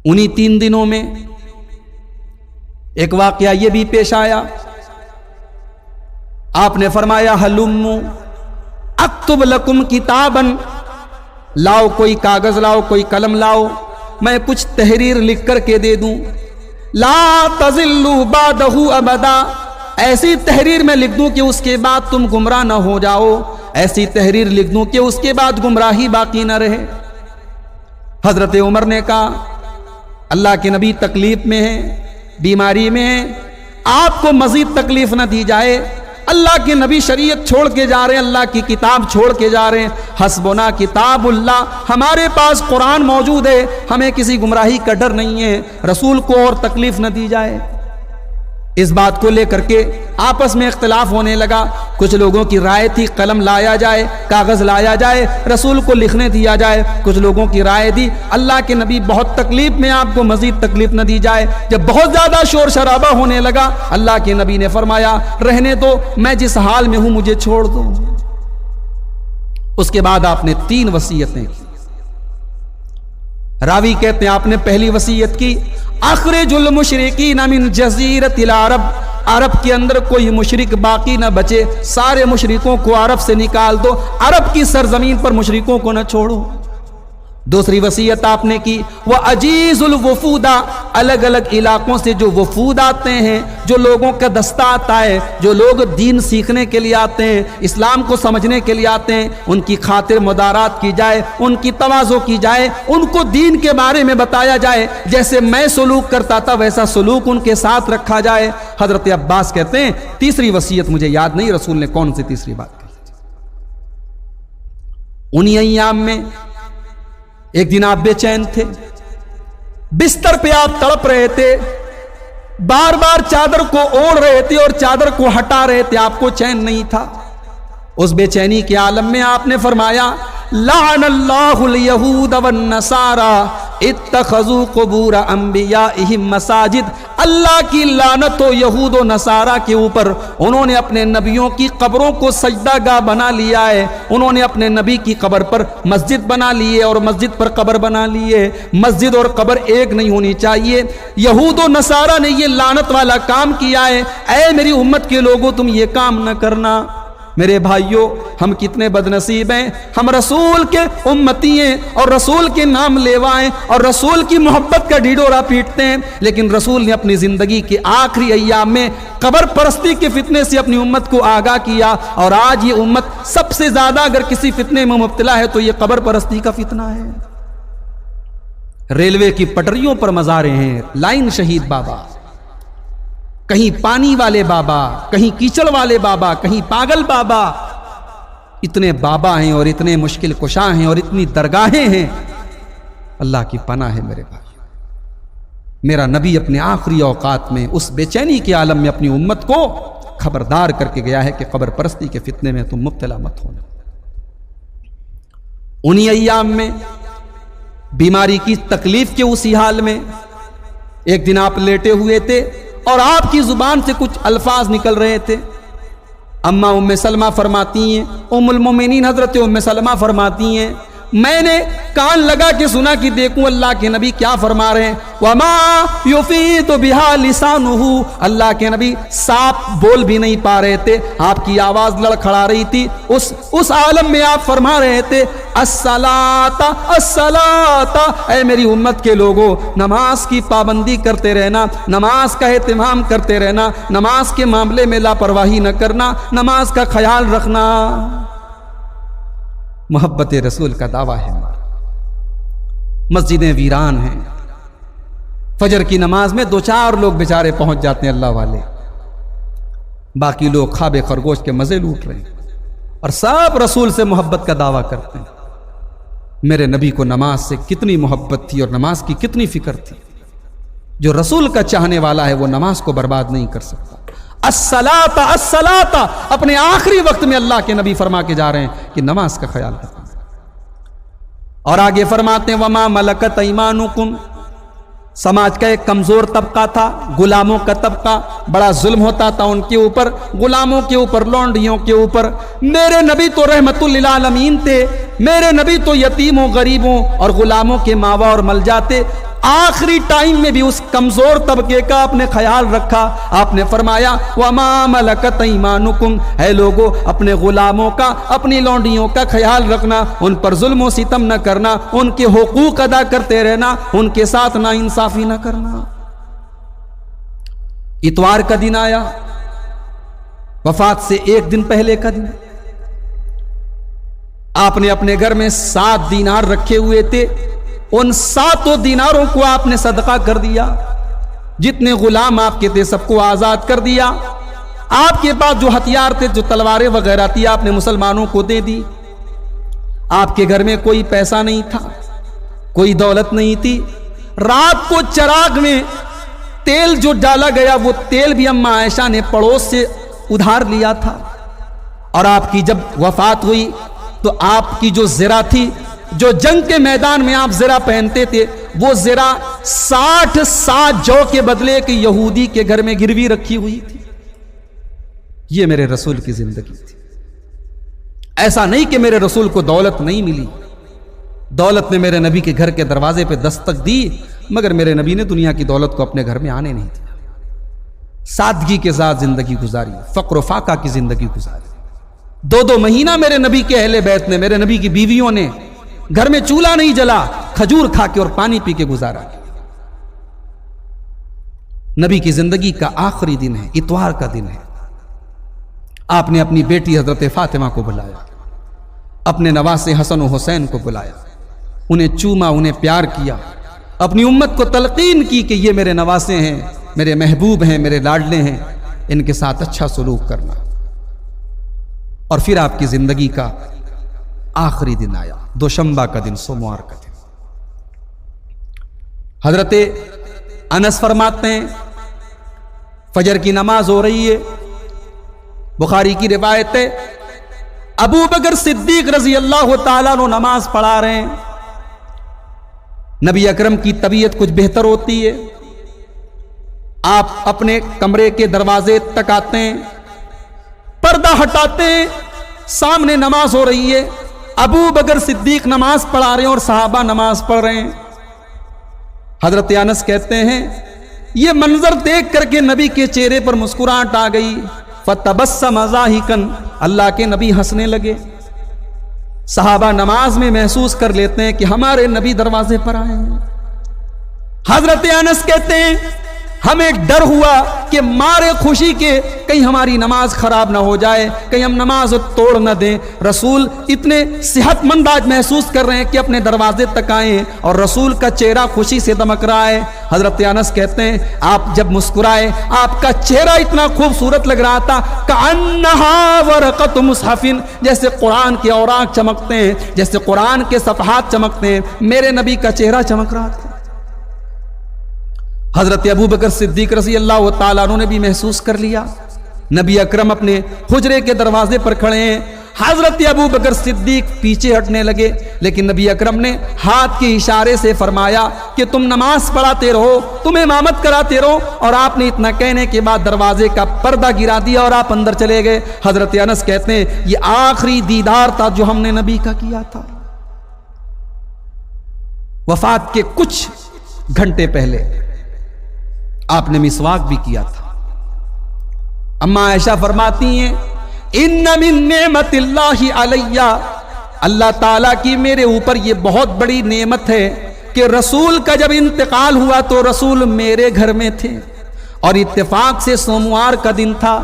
انہی 3 دنوں میں ایک واقعہ یہ بھی پیش آیا. آپ نے فرمایا ہلمو اکتب لکم کتابن، لاؤ کوئی کاغذ لاؤ، کوئی قلم لاؤ، میں کچھ تحریر لکھ کر کے دے دوں. لا تضلوا بعدہ ابدا، ایسی تحریر میں لکھ دوں کہ اس کے بعد تم گمراہ نہ ہو جاؤ، ایسی تحریر لکھ دوں کہ اس کے بعد گمراہی باقی نہ رہے. حضرت عمر نے کہا اللہ کے نبی تکلیف میں ہیں، بیماری میں ہیں، آپ کو مزید تکلیف نہ دی جائے. اللہ کے نبی شریعت چھوڑ کے جا رہے ہیں، اللہ کی کتاب چھوڑ کے جا رہے ہیں. حسبنا کتاب اللہ، ہمارے پاس قرآن موجود ہے، ہمیں کسی گمراہی کا ڈر نہیں ہے، رسول کو اور تکلیف نہ دی جائے. اس بات کو لے کر کے آپس میں اختلاف ہونے لگا. کچھ لوگوں کی رائے تھی قلم لایا جائے، کاغذ لایا جائے، رسول کو لکھنے دیا جائے. کچھ لوگوں کی رائے دی اللہ کے نبی بہت تکلیف میں، آپ کو مزید تکلیف نہ دی جائے. جب بہت زیادہ شور شرابہ ہونے لگا اللہ کے نبی نے فرمایا رہنے دو، میں جس حال میں ہوں مجھے چھوڑ دو. اس کے بعد آپ نے 3 وصیتیں کی. راوی کہتے ہیں آپ نے پہلی وصیت کی اخرج المشرکین من جزیرۃ العرب، عرب کے اندر کوئی مشرک باقی نہ بچے، سارے مشرکوں کو عرب سے نکال دو، عرب کی سرزمین پر مشرکوں کو نہ چھوڑو. دوسری وصیت آپ نے کی وَأَجِيزُ الْوُفُودَ، الگ الگ علاقوں سے جو وفود آتے ہیں، جو لوگوں کا دستہ آتا ہے، جو لوگ دین سیکھنے کے لیے آتے ہیں، اسلام کو سمجھنے کے لیے آتے ہیں، ان کی خاطر مدارات کی جائے، ان کی تواضع کی جائے، ان کو دین کے بارے میں بتایا جائے، جیسے میں سلوک کرتا تھا ویسا سلوک ان کے ساتھ رکھا جائے. حضرت عباس کہتے ہیں تیسری وصیت مجھے یاد نہیں رسول نے کون سی تیسری بات کہی. انہی ایام میں ایک دن آپ بے چین تھے، بستر پہ آپ تڑپ رہے تھے، بار بار چادر کو اوڑھ رہے تھے اور چادر کو ہٹا رہے تھے، آپ کو چین نہیں تھا. اس بے چینی کے عالم میں آپ نے فرمایا لعن اللہ الیہود والنصارى اتخذوا قبور انبیائہم مساجد، اللہ کی لعنت ہو یہود و نصارہ کے اوپر، انہوں نے اپنے نبیوں کی قبروں کو سجدہ گاہ بنا لیا ہے، انہوں نے اپنے نبی کی قبر پر مسجد بنا لی ہے اور مسجد پر قبر بنا لی ہے. مسجد اور قبر ایک نہیں ہونی چاہیے. یہود و نصارہ نے یہ لعنت والا کام کیا ہے. اے میری امت کے لوگوں تم یہ کام نہ کرنا. میرے بھائیوں ہم کتنے بد نصیب ہیں، ہم رسول کے امتی ہیں اور رسول کے نام لیوا ہیں اور رسول کی محبت کا ڈھیڈورا پیٹتے ہیں، لیکن رسول نے اپنی زندگی کے آخری ایام میں قبر پرستی کے فتنے سے اپنی امت کو آگاہ کیا. اور آج یہ امت سب سے زیادہ اگر کسی فتنے میں مبتلا ہے تو یہ قبر پرستی کا فتنہ ہے. ریلوے کی پٹریوں پر مزاریں ہیں، لائن شہید بابا، کہیں پانی والے بابا، کہیں کیچڑ والے بابا، کہیں پاگل بابا. اتنے بابا ہیں اور اتنے مشکل کشاں ہیں اور اتنی درگاہیں ہیں. اللہ کی پناہ ہے میرے بھائی. میرا نبی اپنے آخری اوقات میں اس بے چینی کے عالم میں اپنی امت کو خبردار کر کے گیا ہے کہ قبر پرستی کے فتنے میں تم مبتلا مت ہونا. انہی ایام میں بیماری کی تکلیف کے اسی حال میں ایک دن آپ لیٹے ہوئے تھے اور آپ کی زبان سے کچھ الفاظ نکل رہے تھے. اماں ام سلمہ فرماتی ہیں، ام المومنین حضرت ام سلمہ فرماتی ہیں میں نے کان لگا کے سنا کہ دیکھوں اللہ کے نبی کیا فرما رہے ہیں. وَمَا يُفِيدُ بِهَا لِسَانُهُ، اللہ کے نبی صاف بول بھی نہیں پا رہے تھے، آپ کی آواز لڑکھڑا رہی تھی. اس عالم میں آپ فرما رہے تھے الصلاۃ الصلاۃ، اے میری امت کے لوگوں نماز کی پابندی کرتے رہنا، نماز کا اہتمام کرتے رہنا، نماز کے معاملے میں لاپرواہی نہ کرنا، نماز کا خیال رکھنا. محبت رسول کا دعویٰ ہے ہمارا. مسجدیں ویران ہیں، فجر کی نماز میں 2-4 لوگ بیچارے پہنچ جاتے ہیں اللہ والے، باقی لوگ خواب خرگوش کے مزے لوٹ رہے ہیں اور سب رسول سے محبت کا دعویٰ کرتے ہیں. میرے نبی کو نماز سے کتنی محبت تھی اور نماز کی کتنی فکر تھی. جو رسول کا چاہنے والا ہے وہ نماز کو برباد نہیں کر سکتا. الصلاۃ الصلاۃ، اپنے آخری وقت میں اللہ کے نبی فرما کے جا رہے ہیں کہ نماز کا خیال رکھنا. اور آگے فرماتے ہیں وما ملکت ایمانکم، سماج کا ایک کمزور طبقہ تھا، غلاموں کا طبقہ، بڑا ظلم ہوتا تھا ان کے اوپر، غلاموں کے اوپر، لونڈیوں کے اوپر. میرے نبی تو رحمت للعالمین تھے، میرے نبی تو یتیموں، غریبوں اور غلاموں کے ماوا اور ملجا تھے. آخری ٹائم میں بھی اس کمزور طبقے کا آپ نے خیال رکھا. آپ نے فرمایا وَمَا مَلَكَتْ أَيْمَانُكُمْ، اے لوگو اپنے غلاموں کا، اپنی لونڈیوں کا خیال رکھنا، ان پر ظلم و ستم نہ کرنا، ان کے حقوق ادا کرتے رہنا، ان کے ساتھ نا انصافی نہ کرنا. اتوار کا دن آیا، وفات سے ایک دن پہلے کا دن. آپ نے اپنے گھر میں 7 دینار رکھے ہوئے تھے، ان 7 دیناروں کو آپ نے صدقہ کر دیا. جتنے غلام آپ کے تھے سب کو آزاد کر دیا. آپ کے پاس جو ہتھیار تھے، جو تلواریں وغیرہ تھی، آپ نے مسلمانوں کو دے دی. آپ کے گھر میں کوئی پیسہ نہیں تھا، کوئی دولت نہیں تھی. رات کو چراغ میں تیل جو ڈالا گیا، وہ تیل بھی اماں عائشہ نے پڑوس سے ادھار لیا تھا. اور آپ کی جب وفات ہوئی تو آپ کی جو زرہ تھی، جو جنگ کے میدان میں آپ زرہ پہنتے تھے، وہ زرہ 60 ساعت جو کے بدلے کہ یہودی کے گھر میں گروی رکھی ہوئی تھی. یہ میرے رسول کی زندگی تھی. ایسا نہیں کہ میرے رسول کو دولت نہیں ملی. دولت نے میرے نبی کے گھر کے دروازے پہ دستک دی، مگر میرے نبی نے دنیا کی دولت کو اپنے گھر میں آنے نہیں دیا. سادگی کے ساتھ زندگی گزاری، فقر و فاقہ کی زندگی گزاری. 2 مہینہ میرے نبی کے اہل بیت نے، میرے نبی کی بیویوں نے گھر میں چولہا نہیں جلا، کھجور کھا کے اور پانی پی کے گزارا. نبی کی زندگی کا آخری دن ہے، اتوار کا دن ہے. آپ نے اپنی بیٹی حضرت فاطمہ کو بلایا، اپنے نواسے حسن و حسین کو بلایا، انہیں چوما، انہیں پیار کیا، اپنی امت کو تلقین کی کہ یہ میرے نواسے ہیں، میرے محبوب ہیں، میرے لاڈلے ہیں، ان کے ساتھ اچھا سلوک کرنا. اور پھر آپ کی زندگی کا آخری دن آیا، دوشنبہ کا دن، سوموار کا دن. حضرت انس فرماتے ہیں فجر کی نماز ہو رہی ہے. بخاری کی روایت ہے، ابو بکر صدیق رضی اللہ تعالیٰ عنہ نماز پڑھا رہے ہیں. نبی اکرم کی طبیعت کچھ بہتر ہوتی ہے. آپ اپنے کمرے کے دروازے تک آتے ہیں، پردہ ہٹاتے ہیں، سامنے نماز ہو رہی ہے. ابو بکر صدیق نماز پڑھا رہے ہیں اور صحابہ نماز پڑھ رہے ہیں. حضرت انس کہتے ہیں یہ منظر دیکھ کر کے نبی کے چہرے پر مسکراہٹ آ گئی. فتبسم ضاحکا، اللہ کے نبی ہنسنے لگے. صحابہ نماز میں محسوس کر لیتے ہیں کہ ہمارے نبی دروازے پر آئے ہیں. حضرت انس کہتے ہیں ہمیں ڈر ہوا کہ مارے خوشی کے کہیں ہماری نماز خراب نہ ہو جائے، کہیں ہم نماز توڑ نہ دیں. رسول اتنے صحت مند آج محسوس کر رہے ہیں کہ اپنے دروازے تک آئے اور رسول کا چہرہ خوشی سے دمک رہا ہے. حضرت انس کہتے ہیں آپ جب مسکرائے، آپ کا چہرہ اتنا خوبصورت لگ رہا تھا کأنہا ورقۃ مصحف، جیسے قرآن کے اوراق چمکتے ہیں، جیسے قرآن کے صفحات چمکتے ہیں، میرے نبی کا چہرہ چمک رہا تھا. حضرت ابو بکر صدیق رضی اللہ تعالیٰ عنہ نے بھی محسوس کر لیا. نبی اکرم اپنے حجرے کے دروازے پر کھڑے ہیں. حضرت ابو بکر صدیق پیچھے ہٹنے لگے، لیکن نبی اکرم نے ہاتھ کے اشارے سے فرمایا کہ تم نماز پڑھاتے رہو، تم امامت کراتے رہو. اور آپ نے اتنا کہنے کے بعد دروازے کا پردہ گرا دیا اور آپ اندر چلے گئے. حضرت انس کہتے ہیں یہ آخری دیدار تھا جو ہم نے نبی کا کیا تھا. وفات کے کچھ گھنٹے پہلے آپ نے مسواک بھی کیا تھا. اماں عائشہ فرماتی ہیں ان من نعمت اللہ علیہ، اللہ تعالیٰ کی میرے اوپر یہ بہت بڑی نعمت ہے کہ رسول کا جب انتقال ہوا تو رسول میرے گھر میں تھے، اور اتفاق سے سوموار کا دن تھا.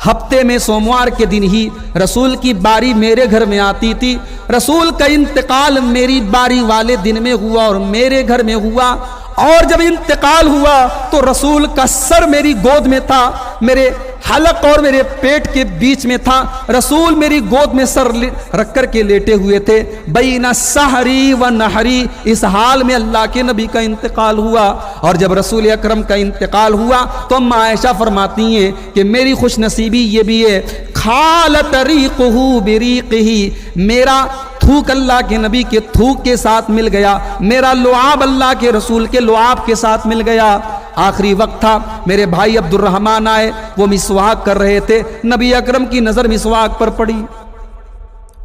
ہفتے میں سوموار کے دن ہی رسول کی باری میرے گھر میں آتی تھی. رسول کا انتقال میری باری والے دن میں ہوا اور میرے گھر میں ہوا. اور جب انتقال ہوا تو رسول کا سر میری گود میں تھا، میرے حلق اور میرے پیٹ کے بیچ میں تھا. رسول میری گود میں سر رکھ کر کے لیٹے ہوئے تھے. بین سحری و نحری، اس حال میں اللہ کے نبی کا انتقال ہوا. اور جب رسول اکرم کا انتقال ہوا تو اماں عائشہ فرماتی ہیں کہ میری خوش نصیبی یہ بھی ہے خالت ریقہ بریقہ، میرا تھوک اللہ کے نبی کے تھوک کے ساتھ مل گیا، میرا لعاب اللہ کے رسول کے لعاب کے ساتھ مل گیا. آخری وقت تھا، میرے بھائی عبد الرحمن آئے، وہ مسواک کر رہے تھے. نبی اکرم کی نظر مسواک پر پڑی.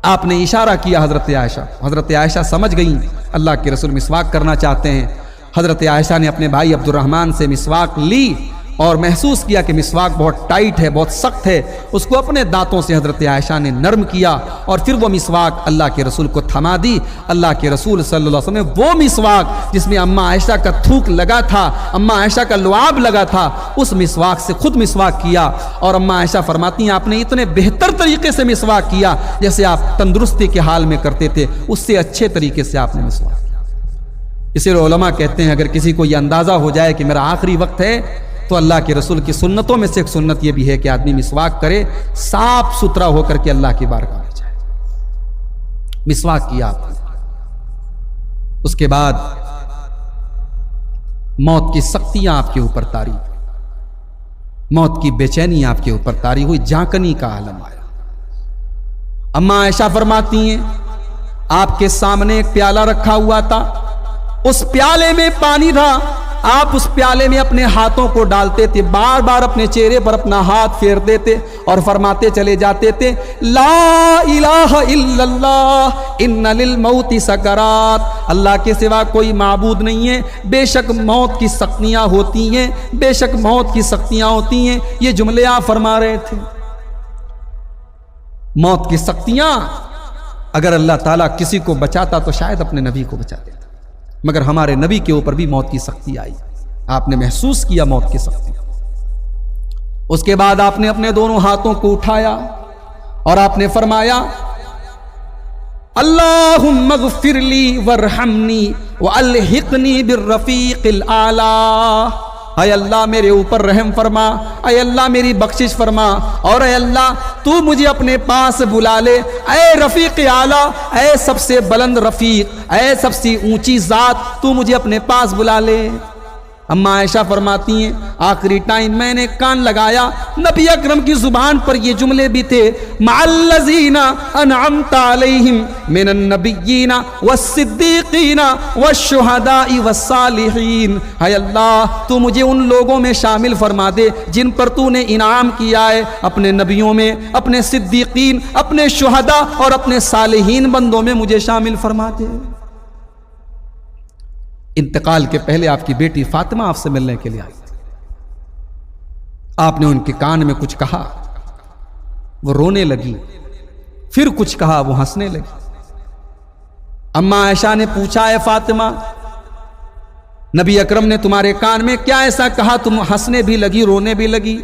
آپ نے اشارہ کیا حضرت عائشہ. حضرت عائشہ سمجھ گئیں اللہ کے رسول مسواک کرنا چاہتے ہیں. حضرت عائشہ نے اپنے بھائی عبد الرحمن سے مسواک لی اور محسوس کیا کہ مسواک بہت ٹائٹ ہے، بہت سخت ہے، اس کو اپنے دانتوں سے حضرت عائشہ نے نرم کیا اور پھر وہ مسواک اللہ کے رسول کو تھما دی۔ اللہ کے رسول صلی اللہ علیہ وسلم وہ مسواک جس میں اماں عائشہ کا تھوک لگا تھا، اماں عائشہ کا لعاب لگا تھا، اس مسواک سے خود مسواک کیا، اور اماں عائشہ فرماتی ہیں آپ نے اتنے بہتر طریقے سے مسواک کیا جیسے آپ تندرستی کے حال میں کرتے تھے، اس سے اچھے طریقے سے آپ نے مسواک کیا۔ اسی لیے علماء کہتے ہیں اگر کسی کو یہ اندازہ ہو جائے کہ میرا آخری وقت ہے تو اللہ کے رسول کی سنتوں میں سے ایک سنت یہ بھی ہے کہ آدمی مسواک کرے، صاف ستھرا ہو کر کے اللہ کی بارگاہ میں جائے۔ مسواک کیا آپ نے، اس کے بعد موت کی سختیاں آپ کے اوپر طاری، موت کی بے چینی آپ کے اوپر طاری ہوئی، جھانکنی کا عالم آیا۔ اماں عائشہ فرماتی ہیں آپ کے سامنے ایک پیالہ رکھا ہوا تھا، اس پیالے میں پانی تھا، آپ اس پیالے میں اپنے ہاتھوں کو ڈالتے تھے، بار بار اپنے چہرے پر اپنا ہاتھ پھیرتے تھے اور فرماتے چلے جاتے تھے لا الہ الا اللہ ان للموت سکرات، اللہ کے سوا کوئی معبود نہیں ہے، بے شک موت کی سختیاں ہوتی ہیں، بے شک موت کی سختیاں ہوتی ہیں۔ یہ جملے آپ فرما رہے تھے۔ موت کی سختیاں اگر اللہ تعالیٰ کسی کو بچاتا تو شاید اپنے نبی کو بچا دیتا، مگر ہمارے نبی کے اوپر بھی موت کی سختی آئی، آپ نے محسوس کیا موت کی سختی۔ اس کے بعد آپ نے اپنے دونوں ہاتھوں کو اٹھایا اور آپ نے فرمایا اللہم اغفر لی ورحمنی والحقنی بالرفیق الاعلی، اے اللہ میرے اوپر رحم فرما، اے اللہ میری بخشش فرما، اور اے اللہ تو مجھے اپنے پاس بلا لے، اے رفیق اعلیٰ، اے سب سے بلند رفیق، اے سب سے اونچی ذات، تو مجھے اپنے پاس بلا لے۔ اماں عائشہ فرماتی ہیں آخری ٹائم میں نے کان لگایا، نبی اکرم کی زبان پر یہ جملے بھی تھے مع الذین انعمت علیہم من النبیین والصدیقین والشہداء والصالحین، اے اللہ تو مجھے ان لوگوں میں شامل فرما دے جن پر تو نے انعام کیا ہے، اپنے نبیوں میں، اپنے صدیقین، اپنے شہداء اور اپنے صالحین بندوں میں مجھے شامل فرما دے۔ انتقال کے پہلے آپ کی بیٹی فاطمہ آپ سے ملنے کے لیے آئی، آپ نے ان کے کان میں کچھ کہا، وہ رونے لگی، پھر کچھ کہا، وہ ہنسنے لگی۔ اماں عائشہ نے پوچھا اے فاطمہ نبی اکرم نے تمہارے کان میں کیا ایسا کہا تم ہنسنے بھی لگی، رونے بھی لگی؟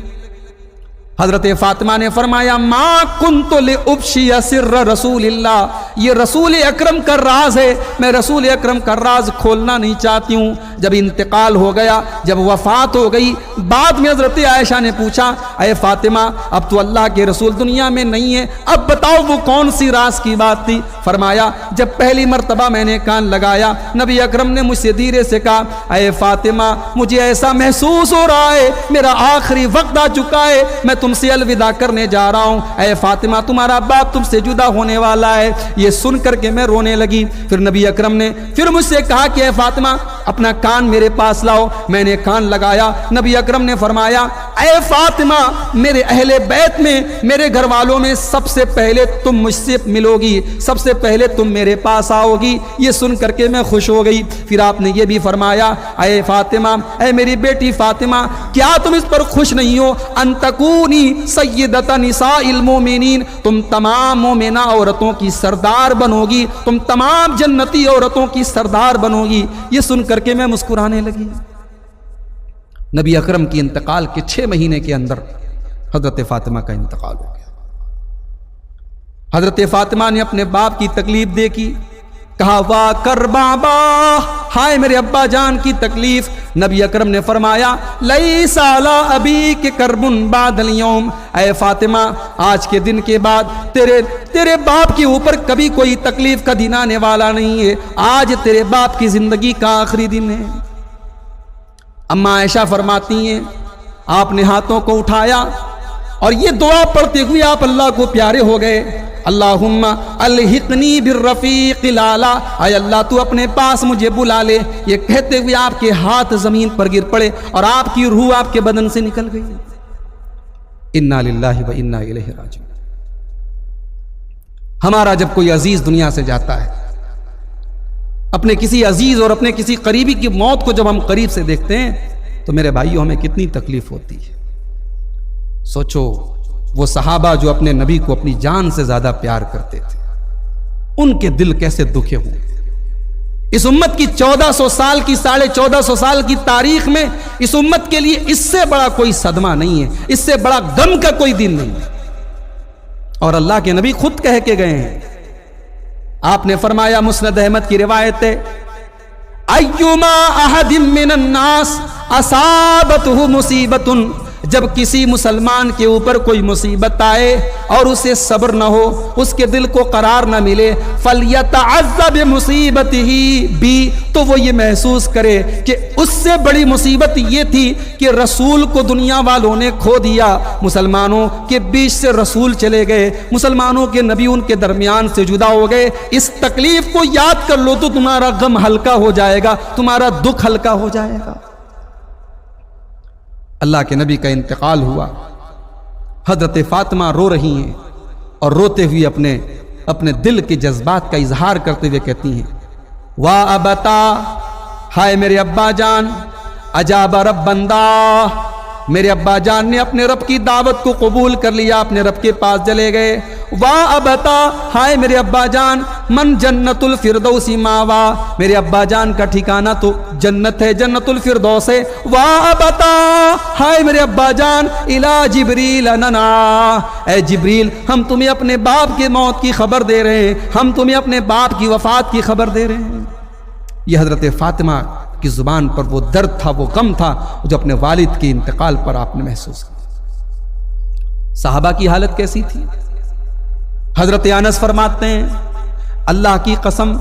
حضرت فاطمہ نے فرمایا ما کنت لأبشی سر رسول اللہ، یہ رسول اکرم کا راز ہے، میں رسول اکرم کا راز کھولنا نہیں چاہتی ہوں۔ جب انتقال ہو گیا، جب وفات ہو گئی، بعد میں حضرت عائشہ نے پوچھا اے فاطمہ اب تو اللہ کے رسول دنیا میں نہیں ہے، اب بتاؤ وہ کون سی راز کی بات تھی؟ فرمایا جب پہلی مرتبہ میں نے کان لگایا، نبی اکرم نے مجھ سے دھیرے سے کہا اے فاطمہ مجھے ایسا محسوس ہو رہا ہے میرا آخری وقت آ چکا ہے، میں تم سے الوداع کرنے جا رہا ہوں، اے فاطمہ تمہارا باپ تم سے جدا ہونے والا ہے۔ یہ سن کر کے میں رونے لگی۔ پھر نبی اکرم نے پھر مجھ سے کہا کہ اے فاطمہ اپنا کان میرے پاس لاؤ، میں نے کان لگایا، نبی اکرم نے فرمایا اے فاطمہ میرے اہل بیت میں، میرے گھر والوں میں سب سے پہلے تم مجھ سے ملو گی، سب سے پہلے تم میرے پاس آؤ گی۔ یہ سن کر کے میں خوش ہو گئی۔ پھر آپ نے یہ بھی فرمایا اے فاطمہ، اے میری بیٹی فاطمہ کیا تم اس پر خوش نہیں ہو ان تکونی سیدۃ نساء المومنین، تم تمام مومنہ عورتوں کی سردار بنو گی، تم تمام جنتی عورتوں کی سردار بنو گی۔ یہ سن کر کے میں مسکرانے لگی۔ نبی اکرم کی انتقال کے 6 مہینے کے اندر حضرت فاطمہ کا انتقال ہو گیا۔ حضرت فاطمہ نے اپنے باپ کی تکلیف دیکھی، کہا واہ کر بابا، ہائے میرے ابا جان کی تکلیف۔ نبی اکرم نے فرمایا لیس علی ابیک کرب بعد اليوم، اے فاطمہ آج کے دن کے بعد تیرے باپ کے اوپر کبھی کوئی تکلیف کا دن آنے والا نہیں ہے، آج تیرے باپ کی زندگی کا آخری دن ہے۔ اماں عائشہ فرماتی ہیں آپ نے ہاتھوں کو اٹھایا اور یہ دعا پڑھتے ہوئے آپ اللہ کو پیارے ہو گئے، اللہم الحقنی بالرفیق الاعلی، اے اللہ تو اپنے پاس مجھے بلا لے۔ یہ کہتے ہوئے آپ کے ہاتھ زمین پر گر پڑے اور آپ کی روح آپ کے بدن سے نکل گئی۔ انا للہ و انا الیہ راجعون۔ ہمارا جب کوئی عزیز دنیا سے جاتا ہے، اپنے کسی عزیز اور اپنے کسی قریبی کی موت کو جب ہم قریب سے دیکھتے ہیں تو میرے بھائیوں ہمیں کتنی تکلیف ہوتی ہے. سوچو وہ صحابہ جو اپنے نبی کو اپنی جان سے زیادہ پیار کرتے تھے، ان کے دل کیسے دکھے ہوں. اس امت کی 1400 سال کی 1450 سال کی تاریخ میں اس امت کے لیے اس سے بڑا کوئی صدمہ نہیں ہے، اس سے بڑا غم کا کوئی دن نہیں ہے. اور اللہ کے نبی خود کہہ کے گئے ہیں، آپ نے فرمایا، مسند احمد کی روایت ہے، ایما احد من الناس اصابته مصیبت، جب کسی مسلمان کے اوپر کوئی مصیبت آئے اور اسے صبر نہ ہو، اس کے دل کو قرار نہ ملے، فَلْيَتَعَذَّ بِمُصِيبَتِهِ بِي، تو وہ یہ محسوس کرے کہ اس سے بڑی مصیبت یہ تھی کہ رسول کو دنیا والوں نے کھو دیا، مسلمانوں کے بیچ سے رسول چلے گئے، مسلمانوں کے نبی ان کے درمیان سے جدا ہو گئے. اس تکلیف کو یاد کر لو تو تمہارا غم ہلکا ہو جائے گا، تمہارا دکھ ہلکا ہو جائے گا. اللہ کے نبی کا انتقال ہوا، حضرت فاطمہ رو رہی ہیں اور روتے ہوئے اپنے دل کے جذبات کا اظہار کرتے ہوئے کہتی ہیں، وا ابتا، ہائے میرے ابا جان، اجاب رب بندہ، میرے ابا جان نے اپنے رب کی دعوت کو قبول کر لیا، اپنے رب کے پاس چلے گئے. وا ابتا، ہائے میرے ابا جان، من جنت الفردوس ماوا، میرے ابا جان کا ٹھکانہ تو جنت ہے، جنت الفردوس ہے. وا ابتا، ہائے میرے ابا جان، الا جبریل اننا، اے جبریل ہم تمہیں اپنے باپ کی موت کی خبر دے رہے ہیں، ہم تمہیں اپنے باپ کی وفات کی خبر دے رہے ہیں. یہ حضرت فاطمہ کی زبان پر وہ درد تھا، وہ غم تھا جو اپنے والد کے انتقال پر آپ نے محسوس کیا. صحابہ کی حالت کیسی تھی؟ حضرت انس فرماتے ہیں، اللہ کی قسم،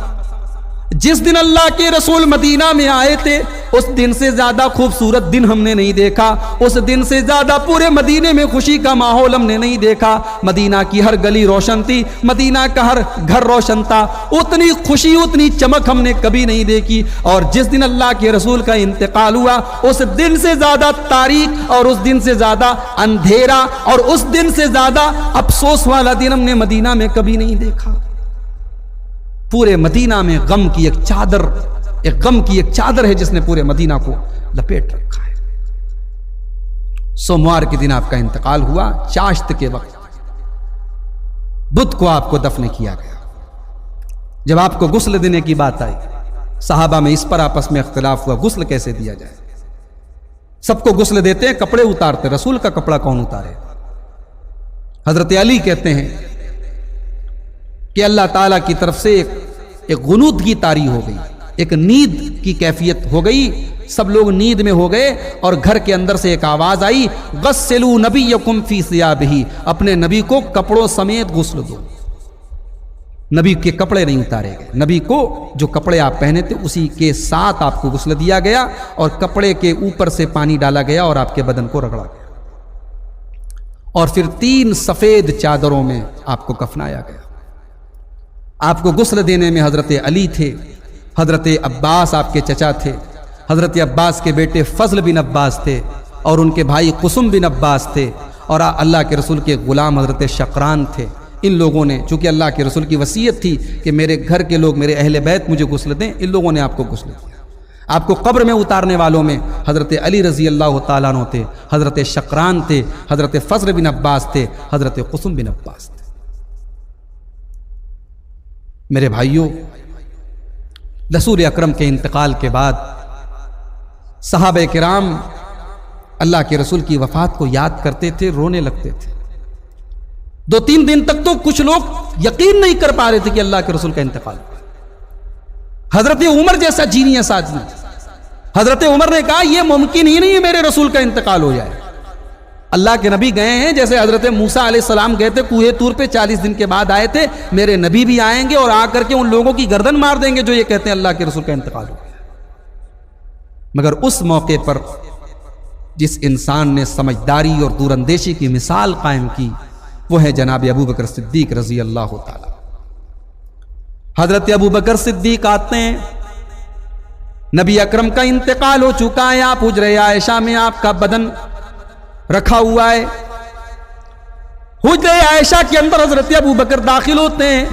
جس دن اللہ کے رسول مدینہ میں آئے تھے اس دن سے زیادہ خوبصورت دن ہم نے نہیں دیکھا، اس دن سے زیادہ پورے مدینے میں خوشی کا ماحول ہم نے نہیں دیکھا. مدینہ کی ہر گلی روشن تھی، مدینہ کا ہر گھر روشن تھا، اتنی خوشی اتنی چمک ہم نے کبھی نہیں دیکھی. اور جس دن اللہ کے رسول کا انتقال ہوا اس دن سے زیادہ تاریک اور اس دن سے زیادہ اندھیرا اور اس دن سے زیادہ افسوس والا دن ہم نے مدینہ میں کبھی نہیں دیکھا. پورے مدینہ میں غم کی ایک چادر ہے جس نے پورے مدینہ کو لپیٹ رکھا ہے. سوموار کے دن آپ کا انتقال ہوا، چاشت کے وقت بدھ کو آپ کو دفن کیا گیا. جب آپ کو غسل دینے کی بات آئی، صحابہ میں اس پر آپس میں اختلاف ہوا غسل کیسے دیا جائے. سب کو غسل دیتے ہیں، کپڑے اتارتے، رسول کا کپڑا کون اتارے؟ حضرت علی کہتے ہیں کہ اللہ تعالیٰ کی طرف سے ایک غنودگی طاری ہو گئی، ایک نیند کی کیفیت ہو گئی، سب لوگ نیند میں ہو گئے اور گھر کے اندر سے ایک آواز آئی، غسلوا نبیکم فی ثیابہ، اپنے نبی کو کپڑوں سمیت غسل دو. نبی کے کپڑے نہیں اتارے گئے، نبی کو جو کپڑے آپ پہنے تھے اسی کے ساتھ آپ کو غسل دیا گیا اور کپڑے کے اوپر سے پانی ڈالا گیا اور آپ کے بدن کو رگڑا گیا اور پھر 3 سفید چادروں میں آپ کو کفنایا گیا. آپ کو غسل دینے میں حضرت علی تھے، حضرت عباس آپ کے چچا تھے، حضرت عباس کے بیٹے فضل بن عباس تھے اور ان کے بھائی قسم بن عباس تھے اور اللہ کے رسول کے غلام حضرت شقران تھے. ان لوگوں نے، چونکہ اللہ کے رسول کی وصیت تھی کہ میرے گھر کے لوگ، میرے اہل بیت مجھے غسل دیں، ان لوگوں نے آپ کو غسل دیا. آپ کو قبر میں اتارنے والوں میں حضرت علی رضی اللہ تعالیٰ عنہ تھے، حضرت شقران تھے، حضرت فضل بن عباس تھے، حضرت قسم بن عباس تھے. میرے بھائیوں، رسول اکرم کے انتقال کے بعد صحابہ کرام اللہ کے رسول کی وفات کو یاد کرتے تھے، رونے لگتے تھے. 2-3 دن تک تو کچھ لوگ یقین نہیں کر پا رہے تھے کہ اللہ کے رسول کا انتقال ہوا. حضرت عمر جیسا جینیس آدمی، حضرت عمر نے کہا یہ ممکن ہی نہیں ہے میرے رسول کا انتقال ہو جائے. اللہ کے نبی گئے ہیں، جیسے حضرت موسیٰ علیہ السلام گئے تھے کوہ طور پہ 40 دن کے بعد آئے تھے، میرے نبی بھی آئیں گے اور آ کر کے ان لوگوں کی گردن مار دیں گے جو یہ کہتے ہیں اللہ کے رسول کا انتقال ہو گیا. مگر اس موقع پر جس انسان نے سمجھداری اور دور اندیشی کی مثال قائم کی وہ ہے جناب ابو بکر صدیق رضی اللہ تعالی. حضرت ابو بکر صدیق آتے ہیں، نبی اکرم کا انتقال ہو چکا ہے، آپ حجرہ عائشہ میں آپ کا بدن رکھا ہوا ہے. حجرہ عائشہ کے اندر حضرت ابو بکر داخل ہوتے ہیں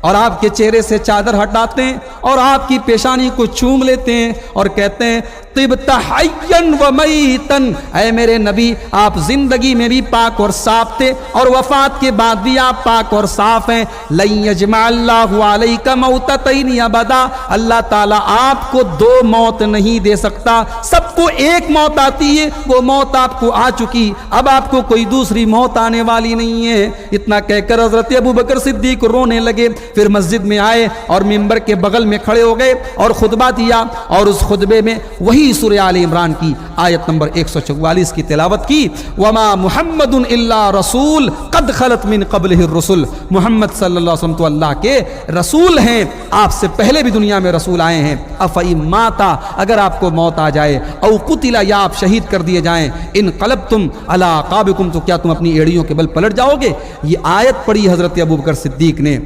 اور آپ کے چہرے سے چادر ہٹاتے ہیں اور آپ کی پیشانی کو چوم لیتے ہیں اور کہتے ہیں طبت حیاً و میتاً، اے میرے نبی آپ زندگی میں بھی پاک اور صاف تھے اور وفات کے بعد بھی آپ پاک اور صاف ہیں۔ لن یجمع اللہ علیک موتتین ابدا، اللہ تعالیٰ آپ کو دو موت نہیں دے سکتا، سب کو ایک موت آتی ہے، وہ موت آپ کو آ چکی، اب آپ کو کوئی دوسری موت آنے والی نہیں ہے۔ اتنا کہہ کر حضرت ابوبکر صدیق رونے لگے، پھر مسجد میں آئے اور ممبر کے بغل میں کھڑے ہو گئے اور خطبہ دیا، اور اس خطبے میں وہی سورہ آل عمران کی آیت نمبر 144 کی تلاوت کی، وما محمد الا رسول قد خلت من قبلہ الرسل، محمد صلی اللہ علیہ وسلم تو اللہ کے رسول ہیں، آپ سے پہلے بھی دنیا میں رسول آئے ہیں، افئن ماتا، اگر آپ کو موت آ جائے، او قتل، یا آپ شہید کر دیے جائیں، انقلبتم علی اعقابکم، تو کیا تم اپنی ایڑیوں کے بل پلٹ جاؤ گے؟ یہ آیت پڑھی حضرت ابوبکر صدیق نے،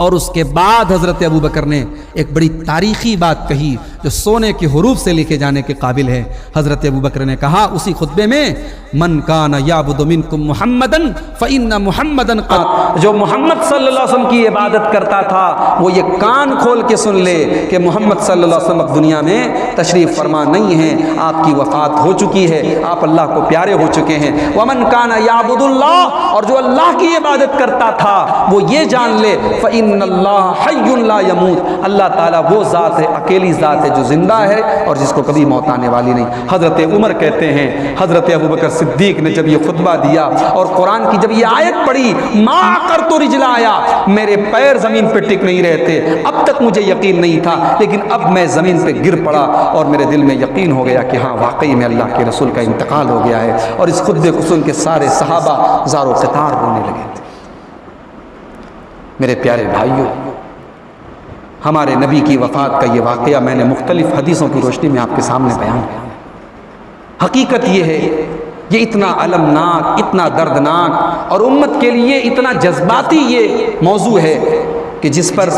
اور اس کے بعد حضرت ابوبکر نے ایک بڑی تاریخی بات کہی جو سونے کے حروف سے لکھے جانے کے قابل ہے۔ حضرت ابوبکر نے کہا اسی خطبے میں، من کان یعبد منکم محمدا فإن محمدا قد، جو محمد صلی اللہ علیہ وسلم کی عبادت کرتا تھا وہ یہ کان کھول کے سن لے کہ محمد صلی اللہ علیہ وسلم دنیا میں تشریف فرما نہیں ہیں، آپ کی وفات ہو چکی ہے، آپ اللہ کو پیارے ہو چکے ہیں۔ ومن کان یعبد اللہ، اور جو اللہ کی عبادت کرتا تھا وہ یہ جان لے فإن اللہ حی لا یموت، اللہ تعالیٰ وہ ذات ہے، اکیلی ذات ہے جو زندہ ہے اور جس کو کبھی موت آنے والی نہیں۔ حضرت عمر کہتے ہیں حضرت ابوبکر صدیق نے جب یہ خطبہ دیا اور قرآن کی جب یہ آیت پڑھی، ما عقرت رجلایا، میرے پیر زمین پہ ٹک نہیں رہتے، اب تک مجھے یقین نہیں تھا، لیکن اب میں زمین پہ گر پڑا اور میرے دل میں یقین ہو گیا کہ ہاں واقعی میں اللہ کے رسول کا انتقال ہو گیا ہے۔ اور اس خطبے کو سن کے سارے صحابہ زار و قطار رونے لگے تھے۔ میرے پیارے بھائیوں، ہمارے نبی کی وفات کا یہ واقعہ میں نے مختلف حدیثوں کی روشنی میں آپ کے سامنے بیان کیا۔ حقیقت یہ ہے، یہ اتنا المناک، اتنا دردناک اور امت کے لیے اتنا جذباتی یہ موضوع ہے کہ جس پر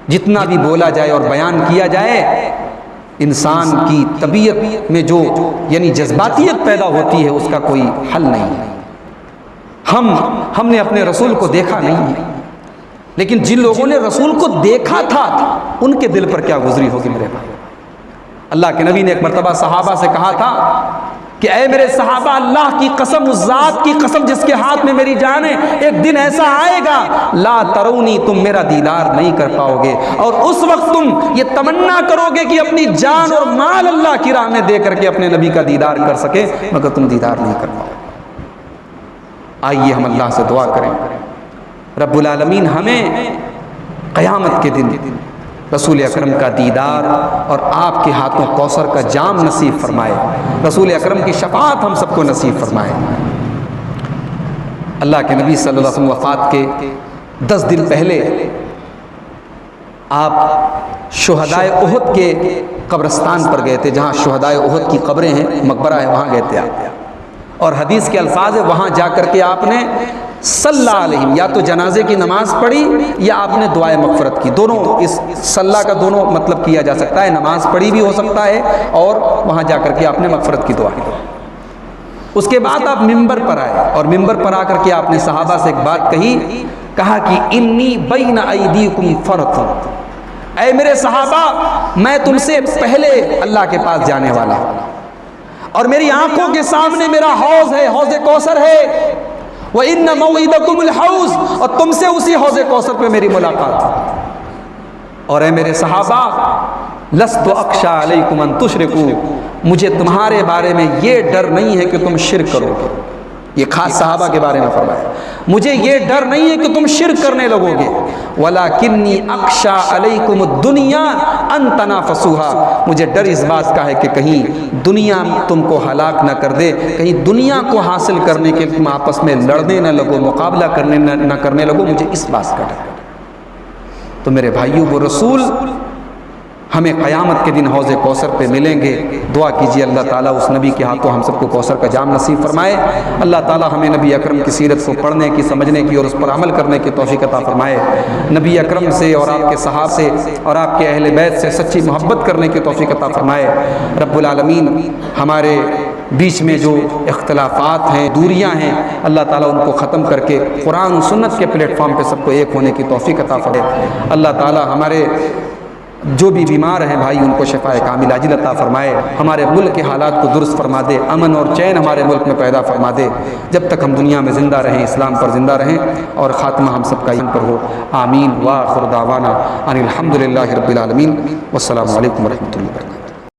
جتنا بھی بولا جائے اور بیان کیا جائے، انسان کی طبیعت میں جو یعنی جذباتیت پیدا ہوتی ہے اس کا کوئی حل نہیں ہے۔ ہم نے اپنے رسول کو دیکھا نہیں ہے، لیکن جن لوگوں نے رسول کو دیکھا تھا ان کے دل پر کیا گزری ہوگی میرے بھائی۔ اللہ کے نبی نے ایک مرتبہ صحابہ سے کہا تھا کہ اے میرے صحابہ، اللہ کی قسم، اس ذات کی قسم جس کے ہاتھ میں میری جان ہے، ایک دن ایسا آئے گا لا ترونی، تم میرا دیدار نہیں کر پاؤ گے، اور اس وقت تم یہ تمنا کرو گے کہ اپنی جان اور مال اللہ کی راہ میں دے کر کے اپنے نبی کا دیدار کر سکے، مگر تم دیدار نہیں کر پاؤ۔ آئیے ہم اللہ سے دعا کریں، رب العالمین ہمیں قیامت کے دن رسول اکرم کا دیدار اور آپ کے ہاتھوں کوثر کا جام نصیب فرمائے، رسول اکرم کی شفاعت ہم سب کو نصیب فرمائے۔ اللہ کے نبی صلی اللہ علیہ وسلم وفات کے 10 دن پہلے آپ شہدائے احد کے قبرستان پر گئے تھے، جہاں شہدائے احد کی قبریں ہیں، مقبرہ ہے، وہاں گئے تھے آپ، اور حدیث کے الفاظ ہے وہاں جا کر کے آپ نے صلی علیہم، یا تو جنازے کی نماز پڑھی یا آپ نے دعائے مغفرت کی، دونوں، اس صلی کا دونوں مطلب کیا جا سکتا ہے، نماز پڑھی بھی ہو سکتا ہے اور وہاں جا کر کے آپ نے مغفرت کی دعا کی۔ اس کے بعد آپ ممبر پر آئے اور ممبر پر آ کر کے آپ نے صحابہ سے ایک بات کہی، کہا کہ انی بین ایدیکم فرط، اے میرے صحابہ میں تم سے پہلے اللہ کے پاس جانے والا ہوں، اور میری آنکھوں کے سامنے میرا حوض ہے، حوض کوثر ہے، وَإِنَّ مَوْعِدَكُمُ الْحَوْض، اور تم سے اسی حوض کوثر پہ میری ملاقات ہے۔ اور اے میرے صحابہ لست اخشى علیکم ان تشرکوا، مجھے تمہارے بارے میں یہ ڈر نہیں ہے کہ تم شرک کرو گے، یہ خاص صحابہ کے بارے میں فرمایا، مجھے یہ ڈر نہیں ہے کہ تم شرک کرنے لگو گے، وَلَكِنِّي أَخْشَىٰ عَلَيْكُمُ الدُّنْيَا أَن تَنَافَسُوهَا، مجھے ڈر اس بات کا ہے کہ کہیں دنیا تم کو ہلاک نہ کر دے، کہیں دنیا کو حاصل کرنے کے تم آپس میں لڑنے نہ لگو، مقابلہ کرنے نہ کرنے لگو، مجھے اس بات کا ڈر ہے۔ تو میرے بھائیوں، وہ رسول ہمیں قیامت کے دن حوض کوثر پہ ملیں گے۔ دعا کیجیے اللہ تعالیٰ اس نبی کے ہاتھوں ہم سب کو کوثر کا جام نصیب فرمائے۔ اللہ تعالیٰ ہمیں نبی اکرم کی سیرت کو پڑھنے کی، سمجھنے کی اور اس پر عمل کرنے کی توفیق عطا فرمائے۔ نبی اکرم سے اور آپ کے صحابہ سے اور آپ کے اہل بیت سے سچی محبت کرنے کی توفیق عطا فرمائے۔ رب العالمین ہمارے بیچ میں جو اختلافات ہیں، دوریاں ہیں، اللہ تعالیٰ ان کو ختم کر کے قرآن و سنت کے پلیٹ فارم پہ سب کو ایک ہونے کی توفیق عطا فرمائے۔ اللہ تعالیٰ ہمارے جو بھی بیمار ہیں بھائی ان کو شفاء کامل عاجل عطا فرمائے۔ ہمارے ملک کے حالات کو درست فرما دے، امن اور چین ہمارے ملک میں پیدا فرما دے، جب تک ہم دنیا میں زندہ رہیں اسلام پر زندہ رہیں اور خاتمہ ہم سب کا ایمان پر ہو۔ آمین۔ وآخر دعوانا ان الحمد للہ رب العالمین۔ والسلام علیکم ورحمۃ اللہ وبرکاتہ۔